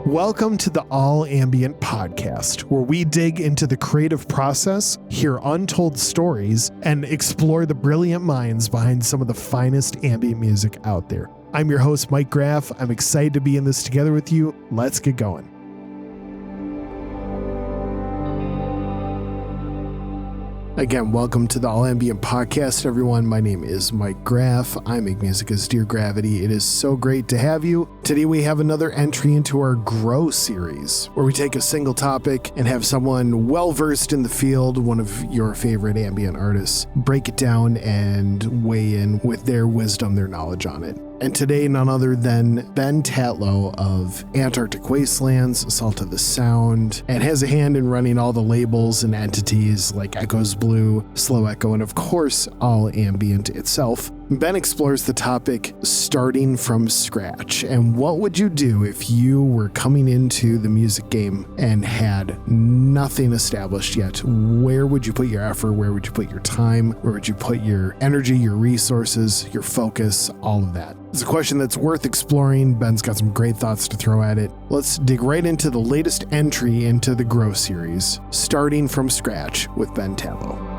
Welcome to the All Ambient podcast, where we dig into the creative process, hear untold stories, and explore the brilliant minds behind some of the finest ambient music out there. I'm your host, Mike Graff. I'm excited to be in this together with you. Let's get going. Again, welcome to the All Ambient podcast, everyone. My name is Mike Graff. I make music as Dear Gravity. It is so great to have you. Today we have another entry into our Grow series, where we take a single topic and have someone well-versed in the field, one of your favorite ambient artists, break it down and weigh in with their wisdom, their knowledge on it. And today, none other than Ben Tatlow of Antarctic Wastelands, Salt of the Sound, and has a hand in running all the labels and entities like Echoes Blue, Slow Echo, and of course, All Ambient itself. Ben explores the topic starting from scratch, and what would you do if you were coming into the music game and had nothing established yet? Where would you put your effort? Where would you put your time? Where would you put your energy, your resources, your focus, all of that? It's a question that's worth exploring. Ben's got some great thoughts to throw at it. Let's dig right into the latest entry into the Grow series, Starting from Scratch with Ben Tatlow.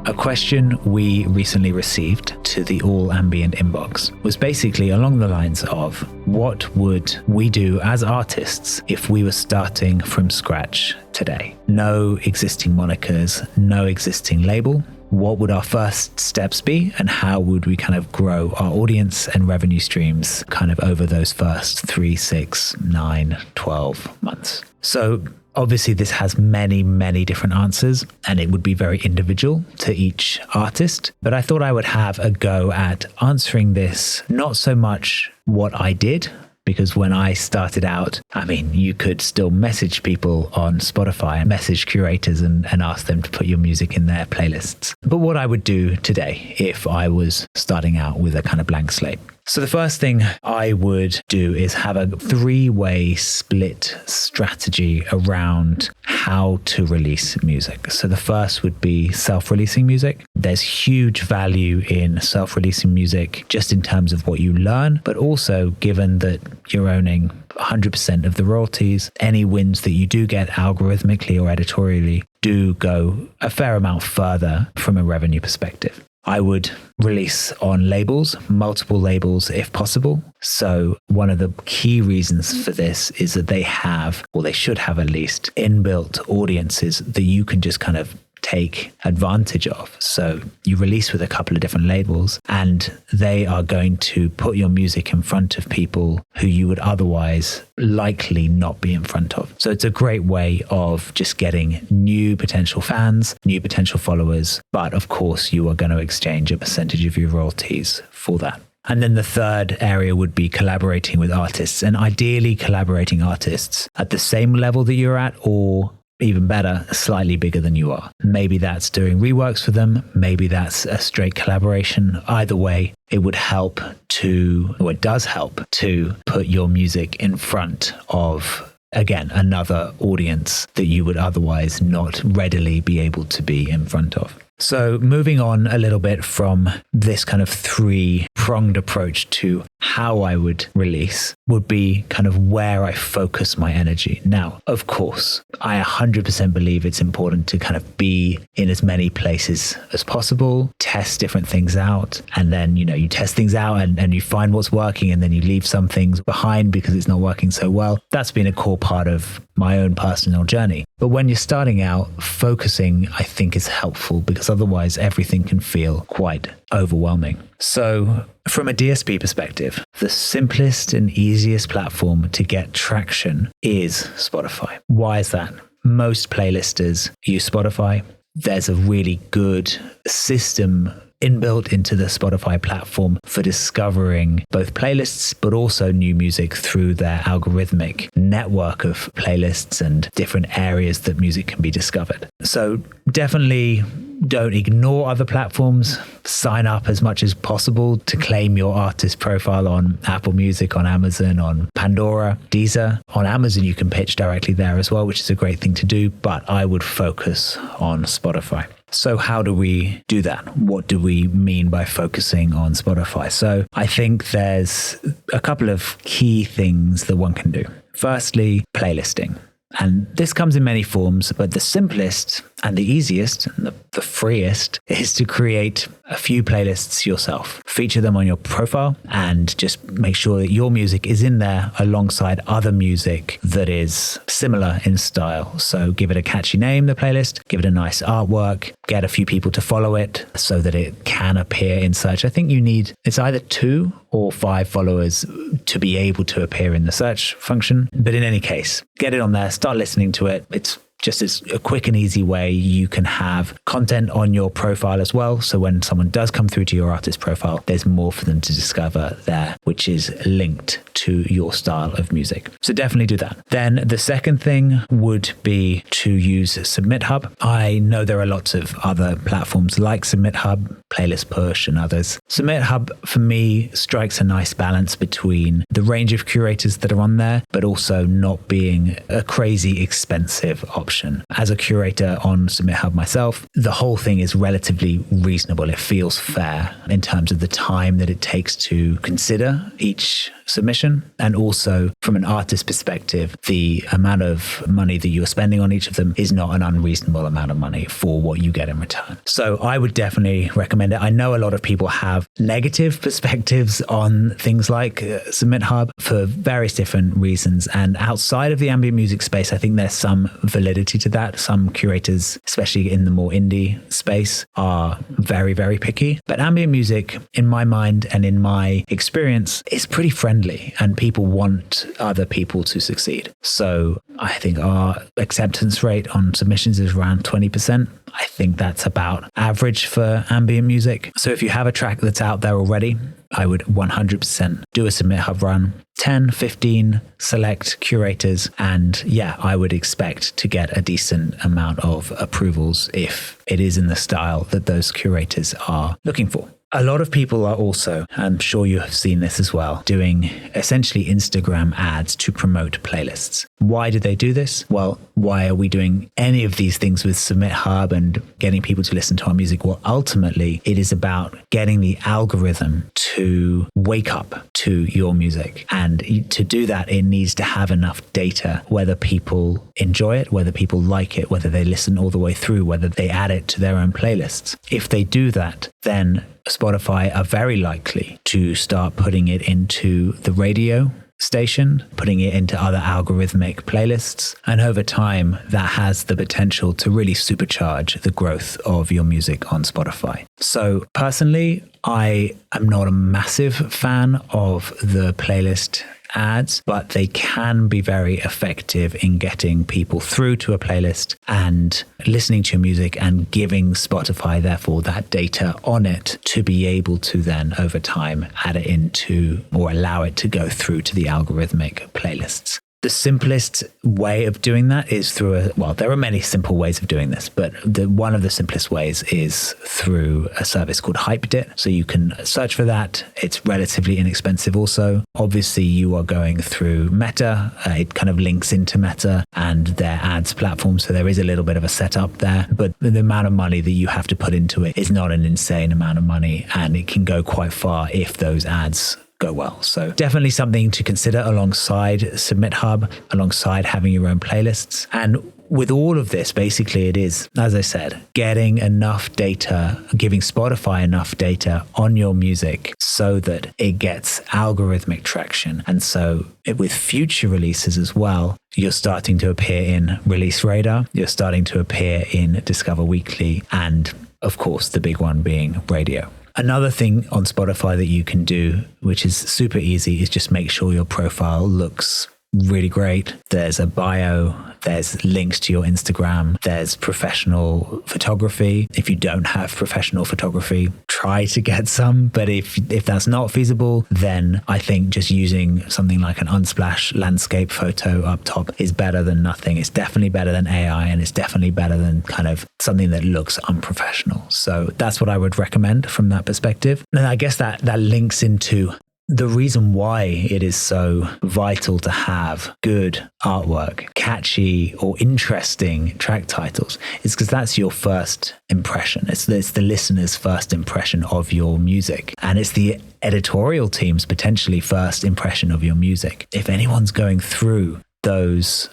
A question we recently received to the All Ambient inbox was basically along the lines of, what would we do as artists if we were starting from scratch today? No existing monikers, no existing label. What would our first steps be, and how would we kind of grow our audience and revenue streams kind of over those first 3, 6, 9, 12 months? So obviously, this has many, many different answers, and it would be very individual to each artist. But I thought I would have a go at answering this, not so much what I did, because when I started out, I mean, you could still message people on Spotify and message curators and ask them to put your music in their playlists. But what I would do today if I was starting out with a kind of blank slate. So the first thing I would do is have a 3-way split strategy around how to release music. So the first would be self-releasing music. There's huge value in self-releasing music just in terms of what you learn, but also given that you're owning 100% of the royalties, any wins that you do get algorithmically or editorially do go a fair amount further from a revenue perspective. I would release on labels, multiple labels if possible. So one of the key reasons for this is that they have, or they should have at least, inbuilt audiences that you can just kind of take advantage of. So you release with a couple of different labels, and they are going to put your music in front of people who you would otherwise likely not be in front of. So it's a great way of just getting new potential fans, new potential followers. But of course, you are going to exchange a percentage of your royalties for that. And then the third area would be collaborating with artists, and ideally collaborating artists at the same level that you're at, or even better, slightly bigger than you are. Maybe that's doing reworks for them. Maybe that's a straight collaboration. Either way, it would help to, or it does help to put your music in front of, again, another audience that you would otherwise not readily be able to be in front of. So moving on a little bit from this kind of 3-pronged approach to how I would release would be kind of where I focus my energy. Now, of course, I 100% believe it's important to kind of be in as many places as possible, test different things out, and then, you test things out and you find what's working, and then you leave some things behind because it's not working so well. That's been a core part of my own personal journey. But when you're starting out, focusing, I think, is helpful, because otherwise everything can feel quite overwhelming. So from a DSP perspective, the simplest and easiest platform to get traction is Spotify. Why is that? Most playlisters use Spotify. There's a really good system inbuilt into the Spotify platform for discovering both playlists, but also new music through their algorithmic network of playlists and different areas that music can be discovered. So definitely don't ignore other platforms. Sign up as much as possible to claim your artist profile on Apple Music, on Amazon, on Pandora, Deezer. On Amazon, you can pitch directly there as well, which is a great thing to do, but I would focus on Spotify. So how do we do that? What do we mean by focusing on Spotify? So I think there's a couple of key things that one can do. Firstly, playlisting. And this comes in many forms, but the simplest and the easiest and the freest is to create a few playlists yourself. Feature them on your profile and just make sure that your music is in there alongside other music that is similar in style. So give it a catchy name, the playlist, give it a nice artwork, get a few people to follow it so that it can appear in search. I think you need, it's either 2 or 5 followers to be able to appear in the search function. But in any case, get it on there, start listening to it. It's just as a quick and easy way you can have content on your profile as well. So when someone does come through to your artist profile, there's more for them to discover there, which is linked to your style of music. So definitely do that. Then the second thing would be to use Submit Hub. I know there are lots of other platforms like Submit Hub, Playlist Push and others. Submit Hub for me strikes a nice balance between the range of curators that are on there, but also not being a crazy expensive option. As a curator on Submit Hub myself, the whole thing is relatively reasonable. It feels fair in terms of the time that it takes to consider each submission. And also from an artist perspective, the amount of money that you are spending on each of them is not an unreasonable amount of money for what you get in return. So I would definitely recommend it. I know a lot of people have negative perspectives on things like Submit Hub for various different reasons. And outside of the ambient music space, I think there's some validity to that. Some curators, especially in the more indie space, are very, very picky. But ambient music, in my mind and in my experience, is pretty friendly and people want other people to succeed. So I think our acceptance rate on submissions is around 20%. I think that's about average for ambient music. So if you have a track that's out there already, I would 100% do a Submit Hub run, 10, 15 select curators. And yeah, I would expect to get a decent amount of approvals if it is in the style that those curators are looking for. A lot of people are also, I'm sure you have seen this as well, doing essentially Instagram ads to promote playlists. Why do they do this? Well, why are we doing any of these things with Submit Hub and getting people to listen to our music? Well, ultimately, it is about getting the algorithm to wake up to your music. And to do that, it needs to have enough data, whether people enjoy it, whether people like it, whether they listen all the way through, whether they add it to their own playlists. If they do that, then Spotify are very likely to start putting it into the radio station, putting it into other algorithmic playlists. And over time, that has the potential to really supercharge the growth of your music on Spotify. So personally, I am not a massive fan of the playlist ads, but they can be very effective in getting people through to a playlist and listening to your music and giving Spotify, therefore, that data on it to be able to then over time add it into or allow it to go through to the algorithmic playlists. The simplest way of doing that is through there are many simple ways of doing this, but one of the simplest ways is through a service called Hypedit. So you can search for that. It's relatively inexpensive also. Obviously, you are going through Meta. It kind of links into Meta and their ads platform. So there is a little bit of a setup there, but the amount of money that you have to put into it is not an insane amount of money, and it can go quite far if those ads go well. So definitely something to consider alongside Submit Hub, alongside having your own playlists. And with all of this, basically it is, as I said, getting enough data, giving Spotify enough data on your music so that it gets algorithmic traction. And so with future releases as well, you're starting to appear in Release Radar, you're starting to appear in Discover Weekly, and of course, the big one being radio. Another thing on Spotify that you can do, which is super easy, is just make sure your profile looks really great. There's a bio, there's links to your Instagram, there's professional photography. If you don't have professional photography, try to get some. But if that's not feasible, then I think just using something like an Unsplash landscape photo up top is better than nothing. It's definitely better than AI, and it's definitely better than kind of something that looks unprofessional. So that's what I would recommend from that perspective. And I guess that links into the reason why it is so vital to have good artwork, catchy or interesting track titles is because that's your first impression. It's the listener's first impression of your music. And it's the editorial team's potentially first impression of your music. If anyone's going through those,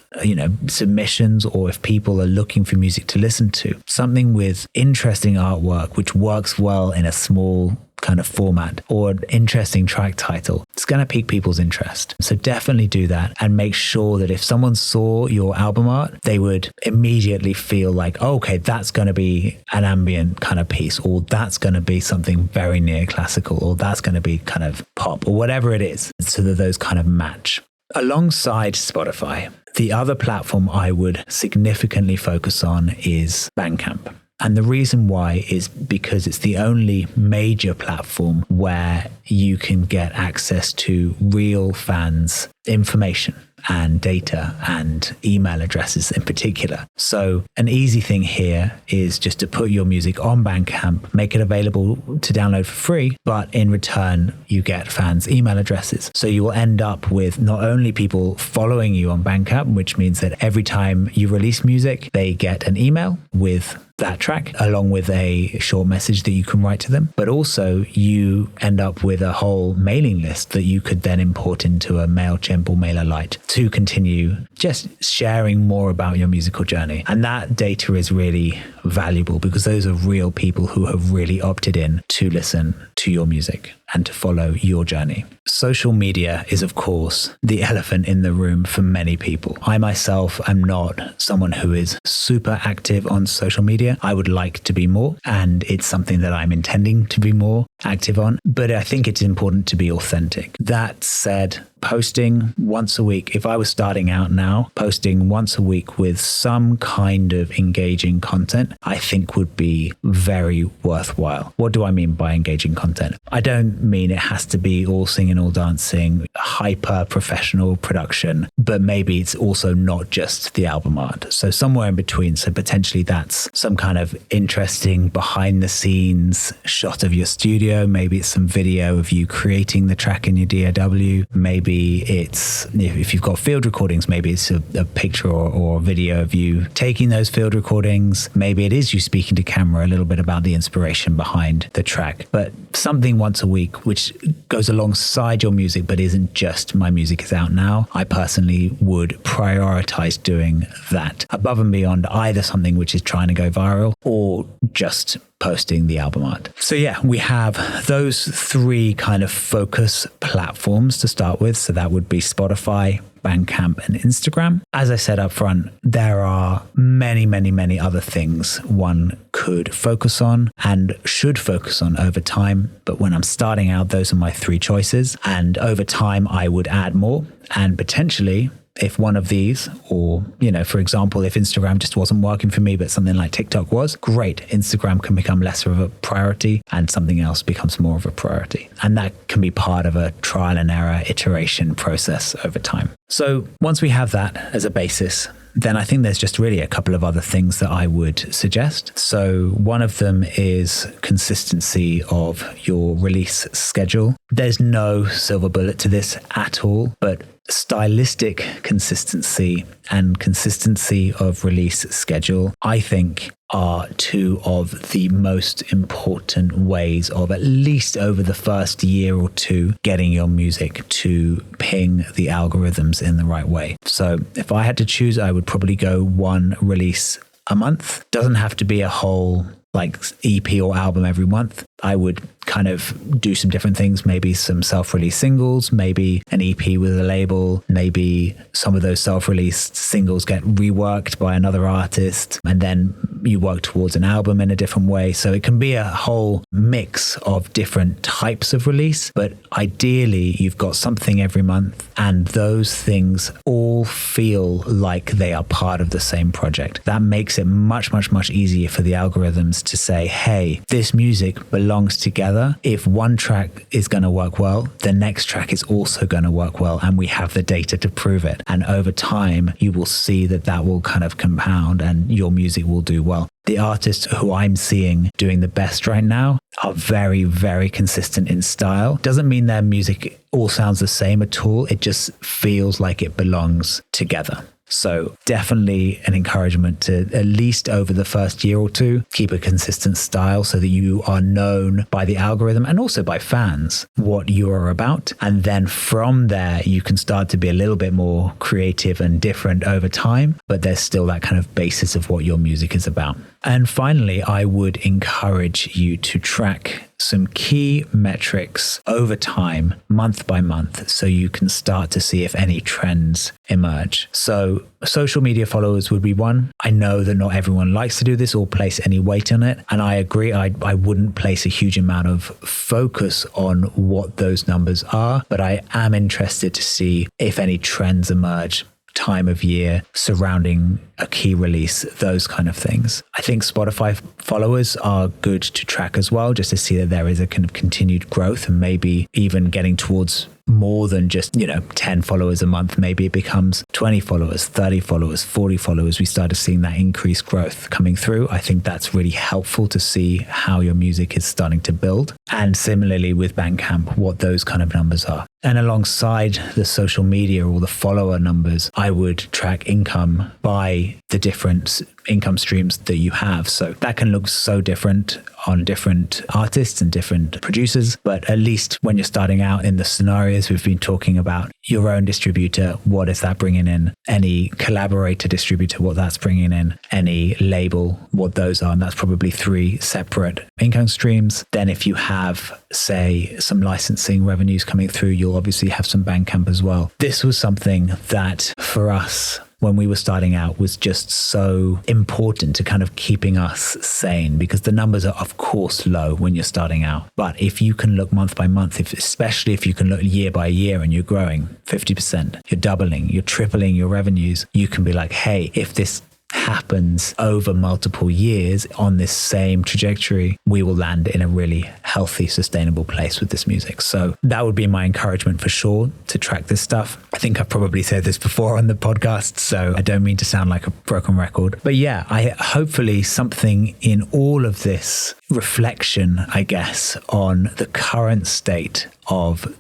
submissions, or if people are looking for music to listen to, something with interesting artwork, which works well in a small kind of format, or an interesting track title, it's going to pique people's interest. So definitely do that, and make sure that if someone saw your album art, they would immediately feel like, oh, okay, that's going to be an ambient kind of piece, or that's going to be something very neoclassical, or that's going to be kind of pop, or whatever it is, so that those kind of match. Alongside Spotify, the other platform I would significantly focus on is Bandcamp. And the reason why is because it's the only major platform where you can get access to real fans' information and data and email addresses in particular. So an easy thing here is just to put your music on Bandcamp, make it available to download for free, but in return, you get fans' email addresses. So you will end up with not only people following you on Bandcamp, which means that every time you release music, they get an email with that track along with a short message that you can write to them, but also you end up with a whole mailing list that you could then import into a MailChimp or MailerLite to continue just sharing more about your musical journey. And that data is really valuable because those are real people who have really opted in to listen to your music and to follow your journey. Social media is, of course, the elephant in the room for many people. I myself am not someone who is super active on social media. I would like to be more, and it's something that I'm intending to be more active on, but I think it's important to be authentic. That said, posting once a week, if I was starting out now, posting once a week with some kind of engaging content, I think would be very worthwhile. What do I mean by engaging content? I don't mean it has to be all singing, all dancing, hyper professional production, but maybe it's also not just the album art. So somewhere in between. So potentially that's some kind of interesting behind the scenes shot of your studio. Maybe it's some video of you creating the track in your DAW. Maybe it's, if you've got field recordings, maybe it's a picture or a video of you taking those field recordings. Maybe it is you speaking to camera a little bit about the inspiration behind the track, but something once a week which goes alongside your music but isn't just my music is out now. I personally would prioritize doing that above and beyond either something which is trying to go viral or just posting the album art. So yeah, we have those three kind of focus platforms to start with. So that would be Spotify, Bandcamp, and Instagram. As I said up front, there are many, many, many other things one could focus on and should focus on over time. But when I'm starting out, those are my three choices. And over time, I would add more, and potentially, if one of these, or, for example, if Instagram just wasn't working for me, but something like TikTok was, great. Instagram can become lesser of a priority and something else becomes more of a priority. And that can be part of a trial and error iteration process over time. So once we have that as a basis, then I think there's just really a couple of other things that I would suggest. So one of them is consistency of your release schedule. There's no silver bullet to this at all, but stylistic consistency and consistency of release schedule, I think, are two of the most important ways of, at least over the first year or two, getting your music to ping the algorithms in the right way. So if I had to choose, I would probably go one release a month. Doesn't have to be a whole EP or album every month. I would kind of do some different things, maybe some self-release singles, maybe an EP with a label, maybe some of those self-released singles get reworked by another artist, and then you work towards an album in a different way. So it can be a whole mix of different types of release, but ideally you've got something every month, and those things all feel like they are part of the same project. That makes it much, much, much easier for the algorithms to say, hey, this music belongs together together. If one track is going to work well, the next track is also going to work well, and we have the data to prove it. And over time, you will see that will kind of compound and your music will do well. The artists who I'm seeing doing the best right now are very, very consistent in style. Doesn't mean their music all sounds the same at all. It just feels like it belongs together. So definitely an encouragement to, at least over the first year or two, keep a consistent style so that you are known by the algorithm and also by fans what you are about. And then from there, you can start to be a little bit more creative and different over time, but there's still that kind of basis of what your music is about. And finally, I would encourage you to track some key metrics over time, month by month, so you can start to see if any trends emerge. So social media followers would be one. I know that not everyone likes to do this or place any weight on it. And I agree, I wouldn't place a huge amount of focus on what those numbers are, but I am interested to see if any trends emerge, time of year surrounding a key release, those kind of things. I think Spotify followers are good to track as well, just to see that there is a kind of continued growth and maybe even getting towards more than just, 10 followers a month. Maybe it becomes 20 followers, 30 followers, 40 followers. We started seeing that increased growth coming through. I think that's really helpful to see how your music is starting to build. And similarly with Bandcamp, what those kind of numbers are. And alongside the social media or the follower numbers, I would track income by the different income streams that you have. So that can look so different on different artists and different producers. But at least when you're starting out in the scenarios we've been talking about, your own distributor, what is that bringing in? Any collaborator distributor, what that's bringing in? Any label, what those are. And that's probably 3 separate income streams. Then if you have, say, some licensing revenues coming through, you'll obviously have some Bandcamp as well. This was something that for us, when we were starting out, was just so important to kind of keeping us sane, because the numbers are of course low when you're starting out. But if you can look month by month, especially if you can look year by year and you're growing 50%, you're doubling, you're tripling your revenues, you can be like, hey, if this happens over multiple years on this same trajectory, we will land in a really healthy, sustainable place with this music. So that would be my encouragement for sure, to track this stuff. I think I've probably said this before on the podcast, so I don't mean to sound like a broken record. But yeah, hopefully something in all of this reflection, I guess, on the current state of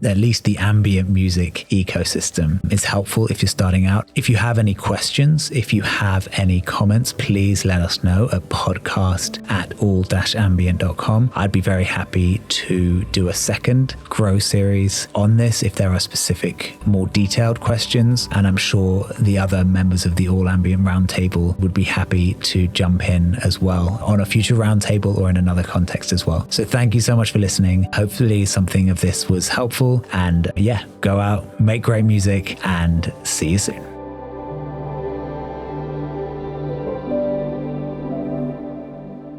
at least the ambient music ecosystem is helpful if you're starting out. If you have any questions, if you have any comments, please let us know at podcast@all-ambient.com. I'd be very happy to do a second Grow series on this if there are specific, more detailed questions. And I'm sure the other members of the All Ambient Roundtable would be happy to jump in as well on a future roundtable or in another context as well. So thank you so much for listening. Hopefully something of this was helpful. And yeah, go out, make great music, and see you soon.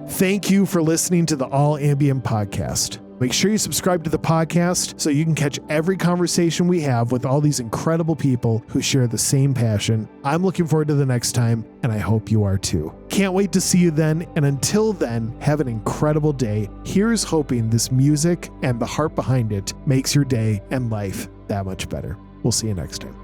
Thank you for listening to the All Ambient Podcast. Make sure you subscribe to the podcast so you can catch every conversation we have with all these incredible people who share the same passion. I'm looking forward to the next time, and I hope you are too. Can't wait to see you then, and until then, have an incredible day. Here's hoping this music and the heart behind it makes your day and life that much better. We'll see you next time.